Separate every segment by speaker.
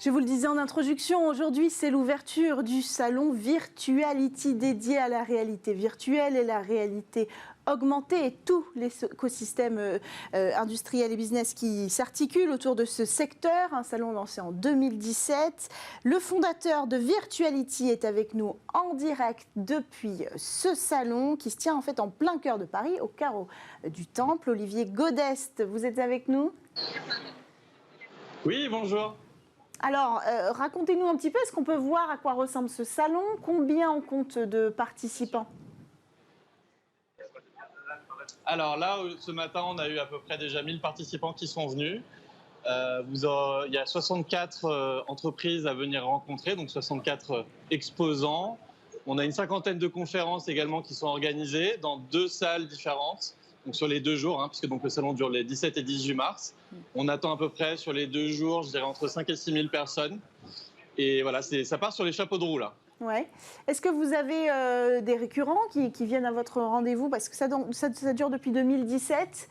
Speaker 1: Je vous le disais en introduction, aujourd'hui c'est l'ouverture du salon Virtuality dédié à la réalité virtuelle et la réalité augmentée et tout l'écosystème industriel et business qui s'articule autour de ce secteur. Un salon lancé en 2017. Le fondateur de Virtuality est avec nous en direct depuis ce salon qui se tient en fait en plein cœur de Paris, au carreau du Temple. Olivier Godest, vous êtes avec nous?
Speaker 2: Oui, bonjour.
Speaker 1: Alors, racontez-nous un petit peu, est-ce qu'on peut voir à quoi ressemble ce salon? Combien on compte de participants?
Speaker 2: Alors là, ce matin, on a eu à peu près déjà 1000 participants qui sont venus. Il y a 64 entreprises à venir rencontrer, donc 64 exposants. On a une cinquantaine de conférences également qui sont organisées dans 2 salles différentes, donc sur les 2 jours, puisque donc le salon dure les 17 et 18 mars. On attend à peu près sur les 2 jours, je dirais entre 5 et 6 000 personnes. Et voilà, ça part sur les chapeaux de roue là.
Speaker 1: Ouais. Est-ce que vous avez des récurrents qui viennent à votre rendez-vous? Parce que ça dure depuis 2017.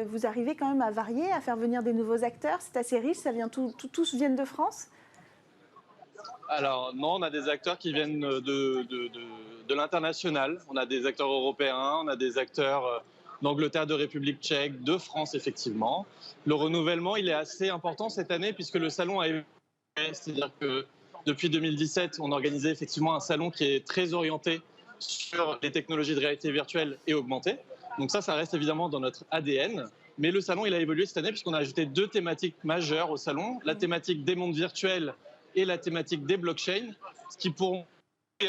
Speaker 1: Vous arrivez quand même à varier, à faire venir des nouveaux acteurs. C'est assez riche, tous viennent de France?
Speaker 2: Alors non, on a des acteurs qui viennent de l'international. On a des acteurs européens, on a des acteurs d'Angleterre, de République tchèque, de France effectivement. Le renouvellement, il est assez important cette année puisque le salon a évolué. C'est-à-dire que depuis 2017, on organisait effectivement un salon qui est très orienté sur les technologies de réalité virtuelle et augmentée. Donc ça reste évidemment dans notre ADN. Mais le salon, il a évolué cette année puisqu'on a ajouté 2 thématiques majeures au salon. La thématique des mondes virtuels et la thématique des blockchains, ce qui pourront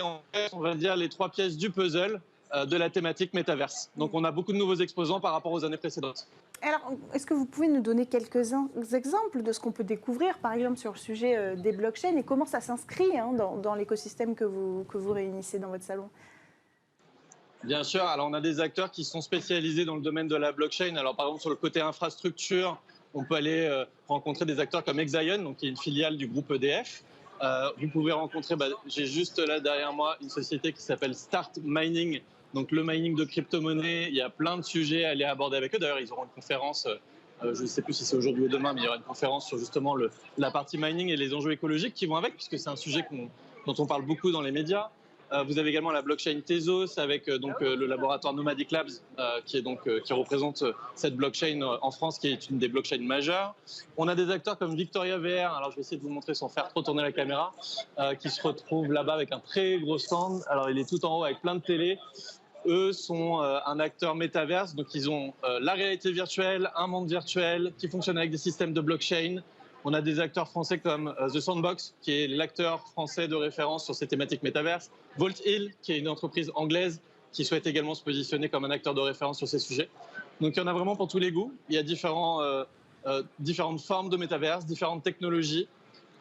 Speaker 2: en fait, on va dire, les 3 pièces du puzzle de la thématique métaverse. Donc on a beaucoup de nouveaux exposants par rapport aux années précédentes.
Speaker 1: Alors, est-ce que vous pouvez nous donner quelques exemples de ce qu'on peut découvrir, par exemple, sur le sujet des blockchains et comment ça s'inscrit dans l'écosystème que vous réunissez dans votre salon?
Speaker 2: Bien sûr, alors on a des acteurs qui sont spécialisés dans le domaine de la blockchain. Alors par exemple, sur le côté infrastructure, on peut aller rencontrer des acteurs comme Exaion, donc qui est une filiale du groupe EDF. Vous pouvez rencontrer, j'ai juste là derrière moi une société qui s'appelle Start Mining, donc le mining de crypto-monnaies. Il y a plein de sujets à aller aborder avec eux. D'ailleurs, ils auront une conférence, je ne sais plus si c'est aujourd'hui ou demain, mais il y aura une conférence sur justement la partie mining et les enjeux écologiques qui vont avec, puisque c'est un sujet dont on parle beaucoup dans les médias. Vous avez également la blockchain Tezos avec le laboratoire Nomadic Labs qui représente cette blockchain en France qui est une des blockchains majeures. On a des acteurs comme Victoria VR, alors je vais essayer de vous montrer sans faire trop tourner la caméra, qui se retrouvent là-bas avec un très gros stand. Alors il est tout en haut avec plein de télés. Eux sont un acteur métaverse, donc ils ont la réalité virtuelle, un monde virtuel qui fonctionne avec des systèmes de blockchain. On a des acteurs français comme The Sandbox, qui est l'acteur français de référence sur ces thématiques métaverses. Volt Hill, qui est une entreprise anglaise qui souhaite également se positionner comme un acteur de référence sur ces sujets. Donc il y en a vraiment pour tous les goûts. Il y a différentes formes de métaverse, différentes technologies.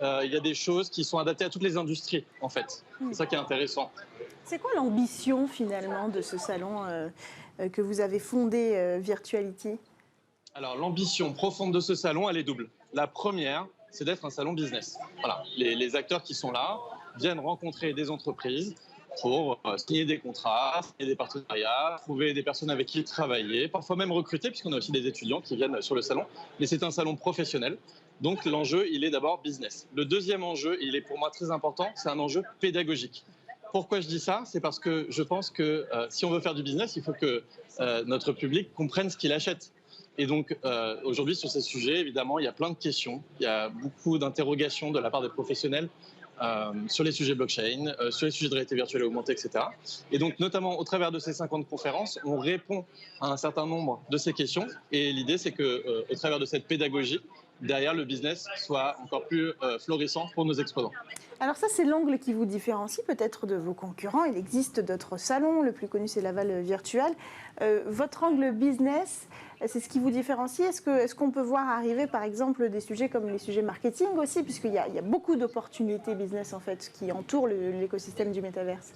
Speaker 2: Il y a des choses qui sont adaptées à toutes les industries, en fait. C'est ça qui est intéressant.
Speaker 1: C'est quoi l'ambition finalement de ce salon que vous avez fondé, Virtuality?
Speaker 2: Alors l'ambition profonde de ce salon, elle est double. La première, c'est d'être un salon business. Voilà, les acteurs qui sont là viennent rencontrer des entreprises pour signer des contrats, signer des partenariats, trouver des personnes avec qui travailler, parfois même recruter, puisqu'on a aussi des étudiants qui viennent sur le salon. Mais c'est un salon professionnel, donc l'enjeu, il est d'abord business. Le deuxième enjeu, il est pour moi très important, c'est un enjeu pédagogique. Pourquoi je dis ça? C'est parce que je pense que si on veut faire du business, il faut que notre public comprenne ce qu'il achète. Et donc, aujourd'hui, sur ces sujets, évidemment, il y a plein de questions. Il y a beaucoup d'interrogations de la part des professionnels sur les sujets blockchain, sur les sujets de réalité virtuelle et augmentée, etc. Et donc, notamment, au travers de ces 50 conférences, on répond à un certain nombre de ces questions. Et l'idée, c'est qu'au travers de cette pédagogie, derrière, le business soit encore plus florissant pour nos exposants.
Speaker 1: Alors ça, c'est l'angle qui vous différencie peut-être de vos concurrents. Il existe d'autres salons, le plus connu c'est Laval Virtual. Votre angle business, c'est ce qui vous différencie. Est-ce qu'on peut voir arriver par exemple des sujets comme les sujets marketing aussi, puisqu'il y a beaucoup d'opportunités business en fait qui entourent l'écosystème du métaverse?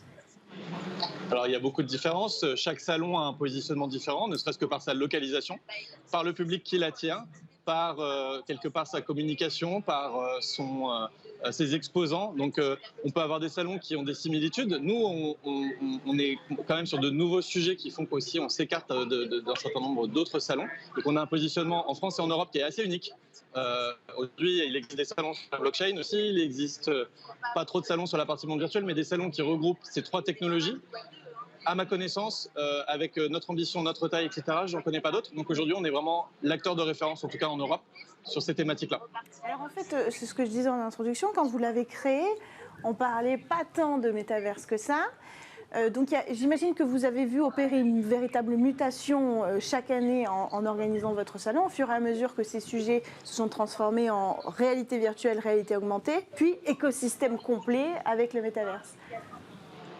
Speaker 2: Alors il y a beaucoup de différences. Chaque salon a un positionnement différent, ne serait-ce que par sa localisation, par le public qui l'attire, par quelque part sa communication, par ses exposants. Donc, on peut avoir des salons qui ont des similitudes. Nous, on est quand même sur de nouveaux sujets qui font qu'aussi on s'écarte d'un certain nombre d'autres salons. Donc, on a un positionnement en France et en Europe qui est assez unique. Aujourd'hui, il existe des salons sur la blockchain aussi. Il existe pas trop de salons sur la partie monde virtuelle, mais des salons qui regroupent ces trois technologies. À ma connaissance, avec notre ambition, notre taille, etc., je n'en connais pas d'autres. Donc aujourd'hui, on est vraiment l'acteur de référence, en tout cas en Europe, sur ces thématiques-là.
Speaker 1: Alors en fait, c'est ce que je disais en introduction, quand vous l'avez créé, on parlait pas tant de métaverse que ça. Donc j'imagine que vous avez vu opérer une véritable mutation chaque année en organisant votre salon, au fur et à mesure que ces sujets se sont transformés en réalité virtuelle, réalité augmentée, puis écosystème complet avec le métaverse.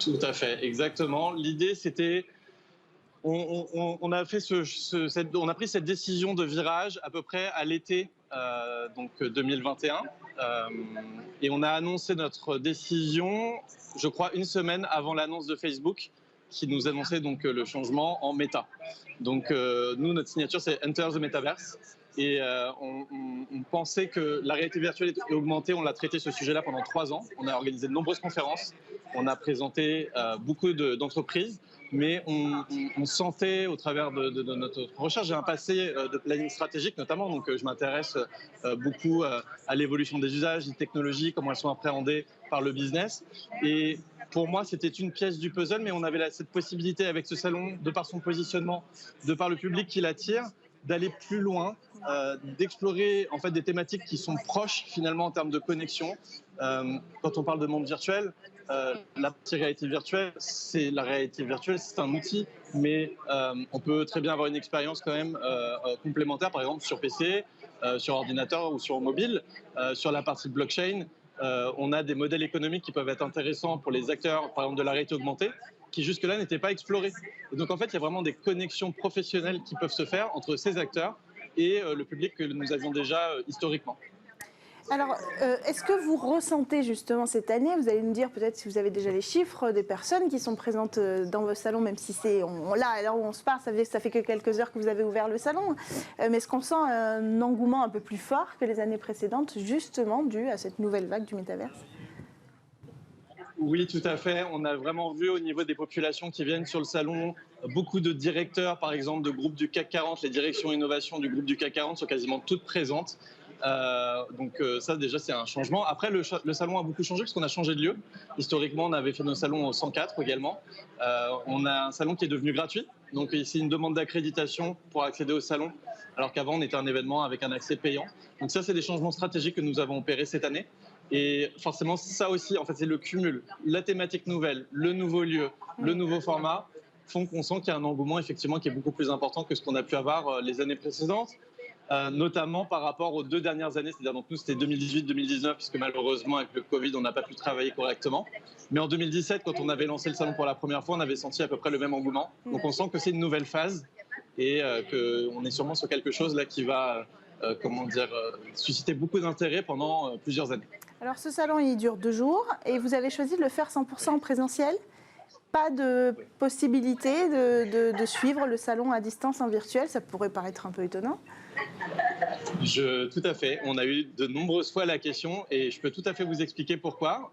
Speaker 2: Tout à fait, exactement. L'idée, c'était, on a pris cette décision de virage à peu près à l'été donc 2021, et on a annoncé notre décision, je crois, une semaine avant l'annonce de Facebook, qui nous annonçait donc le changement en méta. Donc nous, notre signature, c'est Enter the Metaverse. Et on pensait que la réalité virtuelle et augmentée, on l'a traité ce sujet-là pendant 3 ans. On a organisé de nombreuses conférences, on a présenté beaucoup d'entreprises, mais on sentait au travers de notre recherche, j'ai un passé de planning stratégique notamment, donc je m'intéresse beaucoup à l'évolution des usages, des technologies, comment elles sont appréhendées par le business. Et pour moi, c'était une pièce du puzzle, mais on avait cette possibilité avec ce salon, de par son positionnement, de par le public qui l'attire, d'aller plus loin, d'explorer en fait des thématiques qui sont proches finalement en termes de connexion. Quand on parle de monde virtuel, la partie réalité virtuelle, c'est un outil, mais on peut très bien avoir une expérience quand même complémentaire, par exemple sur PC, sur ordinateur ou sur mobile. Sur la partie blockchain, on a des modèles économiques qui peuvent être intéressants pour les acteurs, par exemple de la réalité augmentée, qui jusque-là n'étaient pas explorés. Et donc en fait, il y a vraiment des connexions professionnelles qui peuvent se faire entre ces acteurs et le public que nous avions déjà historiquement.
Speaker 1: Alors, est-ce que vous ressentez justement cette année, vous allez nous dire peut-être si vous avez déjà les chiffres des personnes qui sont présentes dans vos salons, même si c'est là, à l'heure où on se parle, ça fait que quelques heures que vous avez ouvert le salon, mais est-ce qu'on sent un engouement un peu plus fort que les années précédentes, justement dû à cette nouvelle vague du métaverse ?
Speaker 2: Oui, tout à fait. On a vraiment vu au niveau des populations qui viennent sur le salon, beaucoup de directeurs, par exemple, de groupes du CAC 40. Les directions innovation du groupe du CAC 40 sont quasiment toutes présentes. Donc ça, déjà, c'est un changement. Après, le salon a beaucoup changé parce qu'on a changé de lieu. Historiquement, on avait fait nos salons au 104 également. On a un salon qui est devenu gratuit. Donc ici, une demande d'accréditation pour accéder au salon, alors qu'avant, on était un événement avec un accès payant. Donc ça, c'est des changements stratégiques que nous avons opérés cette année. Et forcément, ça aussi, en fait, c'est le cumul. La thématique nouvelle, le nouveau lieu, le nouveau format font qu'on sent qu'il y a un engouement effectivement qui est beaucoup plus important que ce qu'on a pu avoir les années précédentes, notamment par rapport aux 2 dernières années. C'est-à-dire, donc nous, c'était 2018-2019, puisque malheureusement, avec le Covid, on n'a pas pu travailler correctement. Mais en 2017, quand on avait lancé le salon pour la première fois, on avait senti à peu près le même engouement. Donc on sent que c'est une nouvelle phase et qu'on est sûrement sur quelque chose là qui va susciter beaucoup d'intérêt pendant plusieurs années.
Speaker 1: Alors ce salon, il dure 2 jours et vous avez choisi de le faire 100% en présentiel. Pas de possibilité de suivre le salon à distance en virtuel, ça pourrait paraître un peu étonnant.
Speaker 2: Tout à fait. On a eu de nombreuses fois la question et je peux tout à fait vous expliquer pourquoi.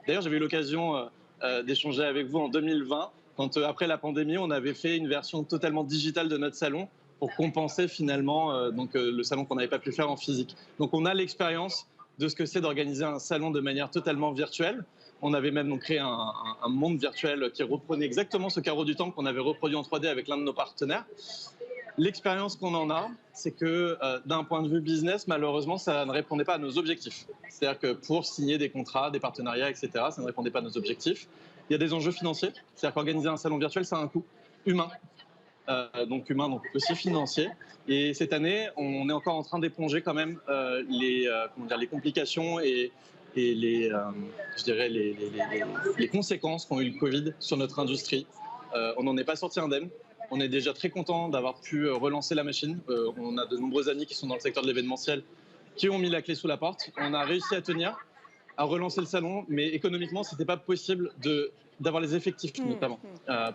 Speaker 2: D'ailleurs, j'avais eu l'occasion d'échanger avec vous en 2020, quand après la pandémie, on avait fait une version totalement digitale de notre salon pour compenser finalement le salon qu'on n'avait pas pu faire en physique. Donc on a l'expérience de ce que c'est d'organiser un salon de manière totalement virtuelle. On avait même donc créé un monde virtuel qui reprenait exactement ce carreau du temple qu'on avait reproduit en 3D avec l'un de nos partenaires. L'expérience qu'on en a, c'est que d'un point de vue business, malheureusement, ça ne répondait pas à nos objectifs. C'est-à-dire que pour signer des contrats, des partenariats, etc., ça ne répondait pas à nos objectifs. Il y a des enjeux financiers. C'est-à-dire qu'organiser un salon virtuel, ça a un coût humain. Donc aussi financier. Et cette année, on est encore en train d'éponger quand même les complications et les conséquences qu'ont eu le Covid sur notre industrie. On n'en est pas sorti indemne. On est déjà très content d'avoir pu relancer la machine. On a de nombreux amis qui sont dans le secteur de l'événementiel qui ont mis la clé sous la porte. On a réussi à tenir, à relancer le salon, mais économiquement, ce n'était pas possible d'avoir les effectifs notamment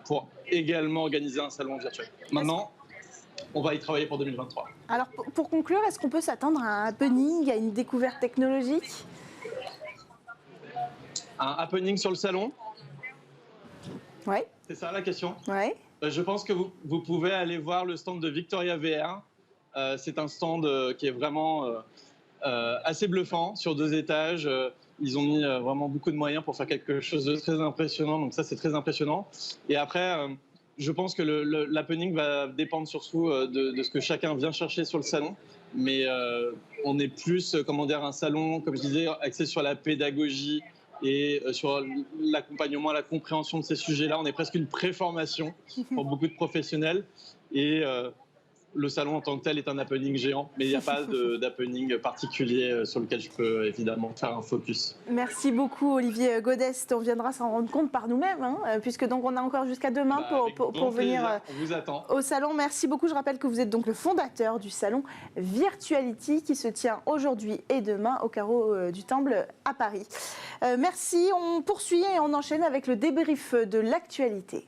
Speaker 2: pour également organiser un salon virtuel. Maintenant, on va y travailler pour 2023.
Speaker 1: Alors pour conclure, est-ce qu'on peut s'attendre à un happening, à une découverte technologique ?
Speaker 2: Un happening sur le salon?
Speaker 1: Ouais.
Speaker 2: C'est ça la question?
Speaker 1: Ouais.
Speaker 2: Je pense que vous pouvez aller voir le stand de Victoria VR. C'est un stand qui est vraiment assez bluffant, sur 2 étages. Ils ont mis vraiment beaucoup de moyens pour faire quelque chose de très impressionnant. Donc ça, c'est très impressionnant. Et après, je pense que l'happening va dépendre surtout de ce que chacun vient chercher sur le salon. Mais on est plus, comment dire, un salon, comme je disais, axé sur la pédagogie et sur l'accompagnement, la compréhension de ces sujets-là. On est presque une préformation pour beaucoup de professionnels. Et le salon en tant que tel est un happening géant, mais il n'y a pas d'happening particulier sur lequel je peux évidemment faire un focus.
Speaker 1: Merci beaucoup Olivier Godest, on viendra s'en rendre compte par nous-mêmes, hein, puisque donc on a encore jusqu'à demain pour venir
Speaker 2: on vous attend.
Speaker 1: Au salon. Merci beaucoup, je rappelle que vous êtes donc le fondateur du salon Virtuality qui se tient aujourd'hui et demain au carreau du Temple à Paris. Merci, on poursuit et on enchaîne avec le débrief de l'actualité.